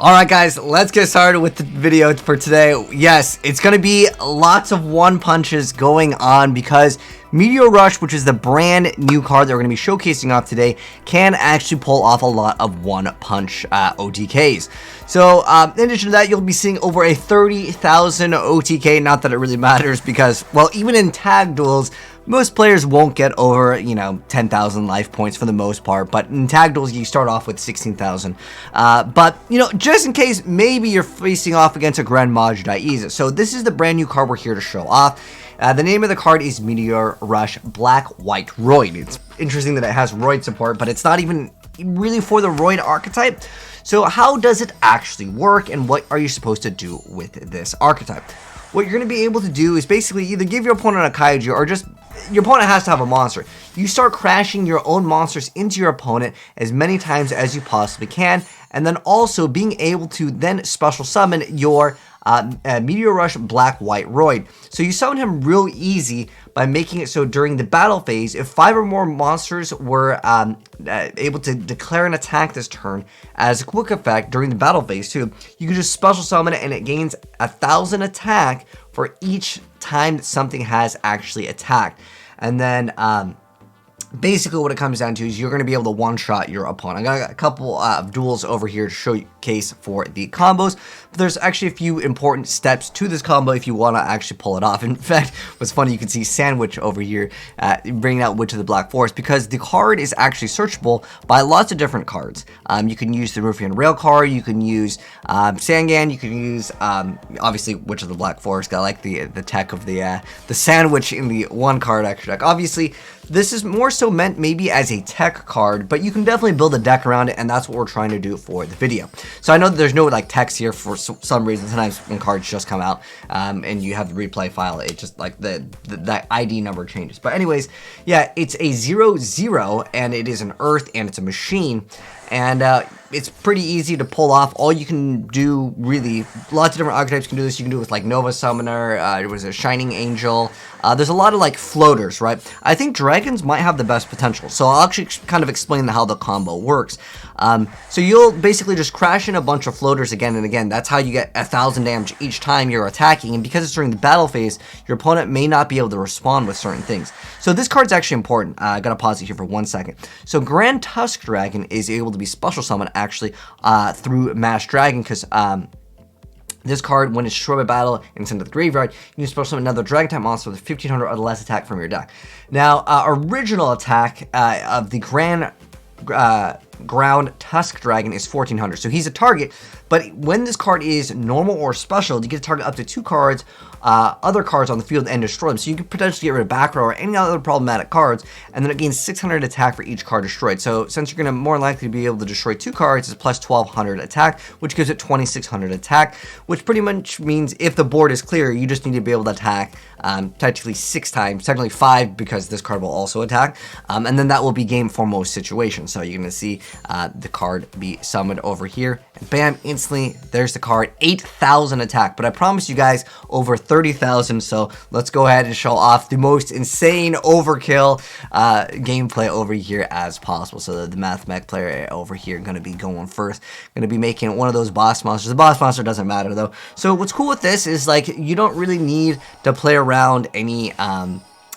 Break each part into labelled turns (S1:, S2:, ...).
S1: Alright guys, let's get started with the video for today. Yes, it's going to be lots of one punches going on because Meteorush, which is the brand new card that we're going to be showcasing off today, can actually pull off a lot of one punch OTKs. So in addition to that, you'll be seeing over a 30,000 OTK. Not that it really matters because, well, even in tag duels, most players won't get over, 10,000 life points for the most part, but in tag duels, you start off with 16,000. But, just in case, maybe you're facing off against a Grand AzneyesWhitedragon. So this is the brand new card we're here to show off. The name of the card is Meteorush Blackwhiteroid. It's interesting that it has Roid support, but it's not even really for the Roid archetype. So how does it actually work, and what are you supposed to do with this archetype? What you're going to be able to do is basically either give your opponent a kaiju or just your opponent has to have a monster. You start crashing your own monsters into your opponent as many times as you possibly can, and then also being able to then special summon your Meteorush Blackwhiteroid. So you summon him real easy by making it so during the battle phase, if 5 or more monsters were able to declare an attack this turn as a quick effect during the battle phase too, you can just special summon it and it gains 1,000 attack for each time that something has actually attacked. And then basically what it comes down to is you're going to be able to one-shot your opponent. I got a couple of duels over here to showcase for the combos, but there's actually a few important steps to this combo if you want to actually pull it off. In fact, what's funny, you can see Sandwich over here bringing out Witch of the Black Forest because the card is actually searchable by lots of different cards. You can use the Ruffian Rail card, you can use Sangan, you can use obviously Witch of the Black Forest. I like the tech of the Sandwich in the one card extra deck. Obviously, this is more so meant maybe as a tech card, but you can definitely build a deck around it, and that's what we're trying to do for the video. So I know that there's no like text here for some reason. Sometimes when cards just come out and you have the replay file, it just like the ID number changes. But anyways, yeah, it's a 0/0 and it is an earth and it's a machine. And it's pretty easy to pull off. All you can do, really, lots of different archetypes can do this. You can do it with like Nova Summoner, there was a Shining Angel. There's a lot of like floaters, right? I think dragons might have the best potential. So I'll actually kind of explain how the combo works. So you'll basically just crash in a bunch of floaters again and again. That's how you get 1,000 damage each time you're attacking. And because it's during the battle phase, your opponent may not be able to respond with certain things. So this card's actually important. I gotta pause it here for 1 second. So Grand Tusk Dragon is able to be special summoned actually through Mass Dragon because this card, when it's destroyed by battle and sent to the graveyard, you can special summon another Dragon type monster with 1,500 or less attack from your deck. Now, original attack of the Ground Tusk Dragon is 1,400, so he's a target. But when this card is normal or special, you get to target up to 2 cards, other cards on the field and destroy them. So you can potentially get rid of back row or any other problematic cards, and then it gains 600 attack for each card destroyed. So since you're going to more likely be able to destroy 2 cards, it's plus 1,200 attack, which gives it 2,600 attack, which pretty much means if the board is clear, you just need to be able to attack technically 6 times, technically 5 because this card will also attack, and then that will be game for most situations. So you're going to see the card be summoned over here, and bam, instantly there's the card, 8,000 attack. But I promise you guys over 30,000. So let's go ahead and show off the most insane overkill gameplay over here as possible. So the Mathmech player over here going to be going first, going to be making one of those boss monsters. The boss monster doesn't matter though. So what's cool with this is like you don't really need to play around any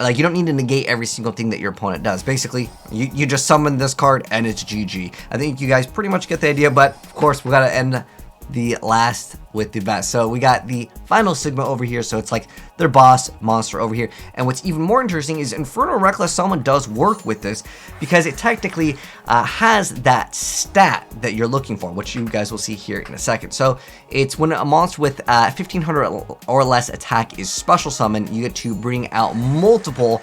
S1: like you don't need to negate every single thing that your opponent does. Basically, you just summon this card and it's GG. I think you guys pretty much get the idea, but of course we gotta end the last with the best. So we got the final Sigma over here, so it's like their boss monster over here. And what's even more interesting is Infernal Reckless Summon does work with this because it technically has that stat that you're looking for, which you guys will see here in a second. So it's when a monster with 1,500 or less attack is special summoned, you get to bring out multiple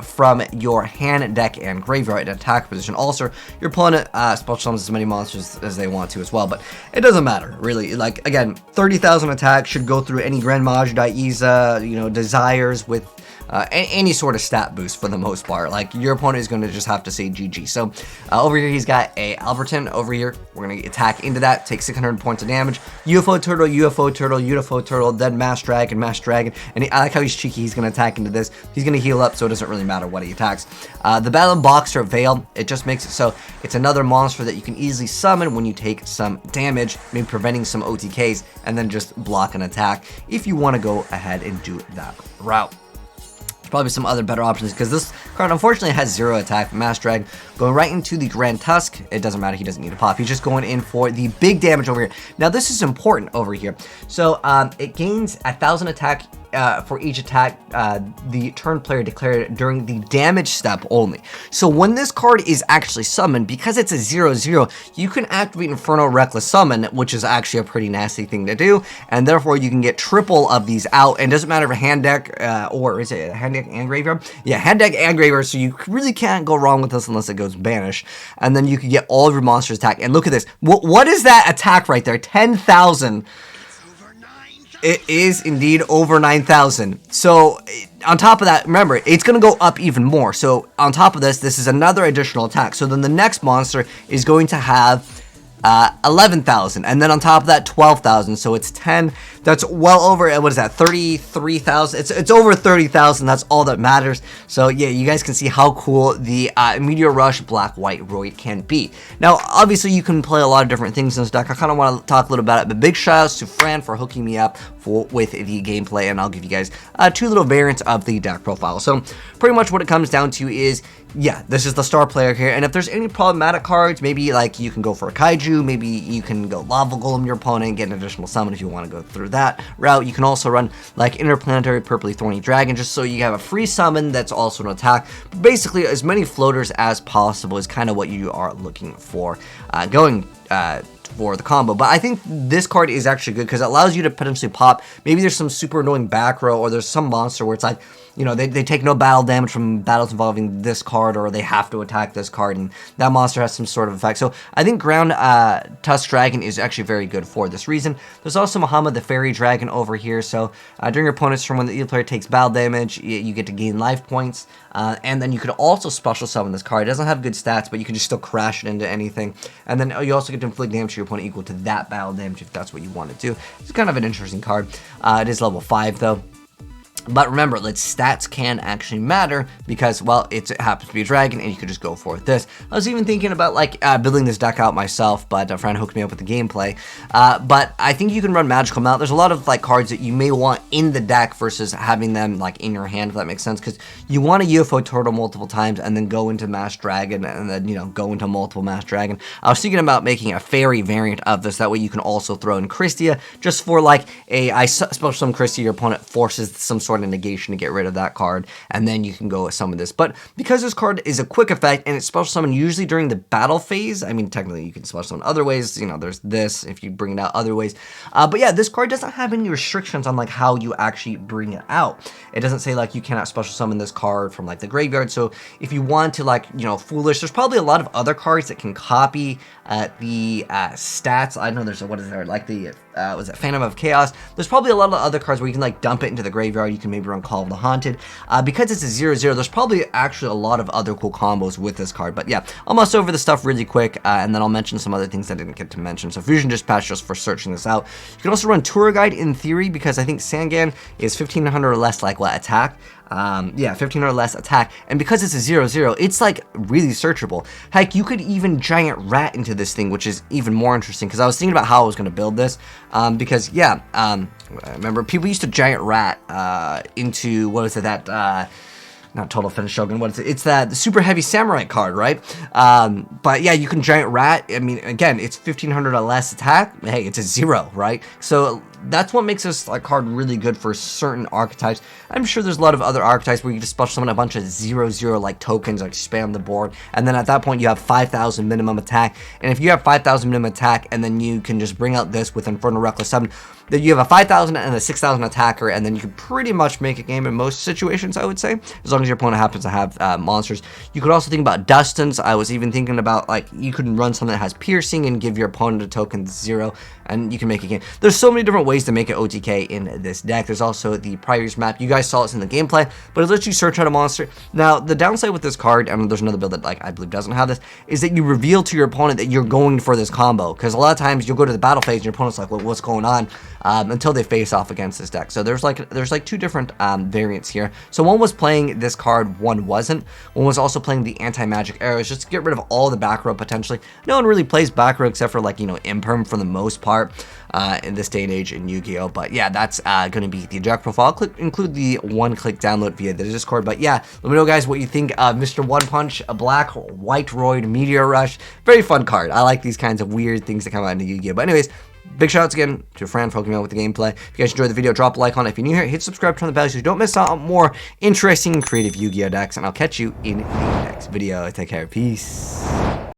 S1: from your hand, deck, and graveyard in attack position. Also, your opponent special summons as many monsters as they want to as well, but it doesn't matter really. Like again, 30,000 attack should go through any Grand AzneyesWhitedragon, Desires with any sort of stat boost for the most part. Like, your opponent is going to just have to say GG. So over here he's got a Alberton. Over here we're going to attack into that, take 600 points of damage. UFO turtle, UFO turtle, UFO turtle, then mass dragon, and I like how he's cheeky. He's going to attack into this. He's going to heal up, so it doesn't really matter what he attacks. The Battle Boxer Veil, it just makes it so it's another monster that you can easily summon when you take some damage, maybe preventing some OTKs, and then just block an attack if you want to go ahead and do that route. There's probably some other better options because this card unfortunately has 0 attack. Mass Drag going right into the Grand Tusk. It doesn't matter, he doesn't need to pop. He's just going in for the big damage over here. Now this is important over here. So it gains 1,000 attack for each attack the turn player declared during the damage step only. So when this card is actually summoned, because it's a 0/0, you can activate Inferno Reckless Summon, which is actually a pretty nasty thing to do, and therefore you can get triple of these out. And it doesn't matter if a hand deck or is it a hand deck and graveyard? Yeah, hand deck and graveyard, so you really can't go wrong with this unless it goes banished. And then you can get all of your monsters attack. And look at this. What is that attack right there? 10,000. It is indeed over 9,000. So on top of that, remember, it's going to go up even more. So on top of this, this is another additional attack. So then the next monster is going to have 11,000, and then on top of that 12,000, so it's 10. That's well over, what is that, 33,000? It's over 30,000. That's all that matters. So yeah, you guys can see how cool the Meteorush Blackwhiteroid can be. Now obviously you can play a lot of different things in this deck. I kind of want to talk a little about it, but big shout outs to Fran for hooking me up with the gameplay, and I'll give you guys 2 little variants of the deck profile. So pretty much what it comes down to is, yeah, this is the star player here, and if there's any problematic cards, maybe like you can go for a Kaiju, maybe you can go Lava Golem your opponent, get an additional summon if you want to go through that route. You can also run like Interplanetary Purpley Thorny Dragon, just so you have a free summon that's also an attack. But basically, as many floaters as possible is kind of what you are looking for for the combo. But I think this card is actually good because it allows you to potentially pop. Maybe there's some super annoying back row, or there's some monster where it's like, you know, they take no battle damage from battles involving this card, or they have to attack this card, and that monster has some sort of effect. So I think Ground Tusk Dragon is actually very good for this reason. There's also Muhammad the Fairy Dragon over here. So during your opponent's turn, when the player takes battle damage, you get to gain life points. And then you could also special summon this card. It doesn't have good stats, but you can just still crash it into anything. And then you also get to inflict damage to your opponent equal to that battle damage if that's what you want to do. It's kind of an interesting card. It is level 5 though. But remember, stats can actually matter because, well, it happens to be a dragon, and you could just go for this. I was even thinking about, like, building this deck out myself, but a friend hooked me up with the gameplay. But I think you can run Magical Mount. There's a lot of, like, cards that you may want in the deck versus having them, like, in your hand, if that makes sense, because you want to UFO Turtle multiple times and then go into Mass Dragon and then, you know, go into multiple Mass Dragon. I was thinking about making a fairy variant of this. That way you can also throw in Christia just for, like, I special summon Christia, your opponent forces some sort of negation to get rid of that card, and then you can go summon this. But because this card is a quick effect and it's special summon usually during the battle phase, I mean, technically you can special summon other ways, you know, there's this if you bring it out other ways, but yeah, this card doesn't have any restrictions on like how you actually bring it out. It doesn't say like you cannot special summon this card from like the graveyard. So if you want to, like, you know, Foolish, there's probably a lot of other cards that can copy the stats. I know there's a, what is there, like the was it Phantom of Chaos? There's probably a lot of other cards where you can like dump it into the graveyard. You can maybe run Call of the Haunted. Because it's a 0/0, there's probably actually a lot of other cool combos with this card. But yeah, I'll muss over the stuff really quick, and then I'll mention some other things I didn't get to mention. So Fusion Dispatch, just for searching this out. You can also run Tour Guide in theory, because I think Sangan is 1500 or less like what attack. Yeah, 1500 or less attack, and because it's a 0/0, it's like really searchable. Heck, you could even Giant Rat into this thing, which is even more interesting, because I was thinking about how I was going to build this, because yeah, remember people used to Giant Rat into, what is it, that not Total Finish Shogun, what is it? It's that the super heavy samurai card, right? But yeah, you can Giant Rat. I mean, again, it's 1500 or less attack. Hey, it's a 0, right? So that's what makes this card really good for certain archetypes. I'm sure there's a lot of other archetypes where you just special summon a bunch of 0/0 like tokens, like spam the board, and then at that point you have 5,000 minimum attack. And if you have 5,000 minimum attack, and then you can just bring out this with Infernal Reckless Summon, that you have a 5,000 and a 6,000 attacker, and then you can pretty much make a game in most situations, I would say, as long as your opponent happens to have monsters. You could also think about Dustins. I was even thinking about, like, you could run something that has piercing and give your opponent a token 0, and you can make a game. There's so many different ways to make an OTK in this deck. There's also the prior use map. You guys saw this in the gameplay, but it lets you search out a monster. Now, the downside with this card, and there's another build that, like, I believe doesn't have this, is that you reveal to your opponent that you're going for this combo, because a lot of times you'll go to the battle phase and your opponent's like, well, what's going on, until they face off against this deck. So there's like two different variants here. So one was playing this card, one wasn't. One was also playing the anti-magic arrows, just to get rid of all the back row potentially. No one really plays back row except for, like, you know, Imperm for the most part in this day and age in Yu-Gi-Oh! But yeah, that's going to be the deck profile. Include the one-click download via the Discord. But yeah, let me know, guys, what you think of Mr. One Punch, a Blackwhiteroid, Meteorush. Very fun card. I like these kinds of weird things that come out into Yu-Gi-Oh! But anyways, big shout outs again to a friend for hooking me out with the gameplay. If you guys enjoyed the video, drop a like on it. If you're new here, hit subscribe, turn the bell so you don't miss out on more interesting and creative Yu-Gi-Oh! decks. And I'll catch you in the next video. Take care. Peace.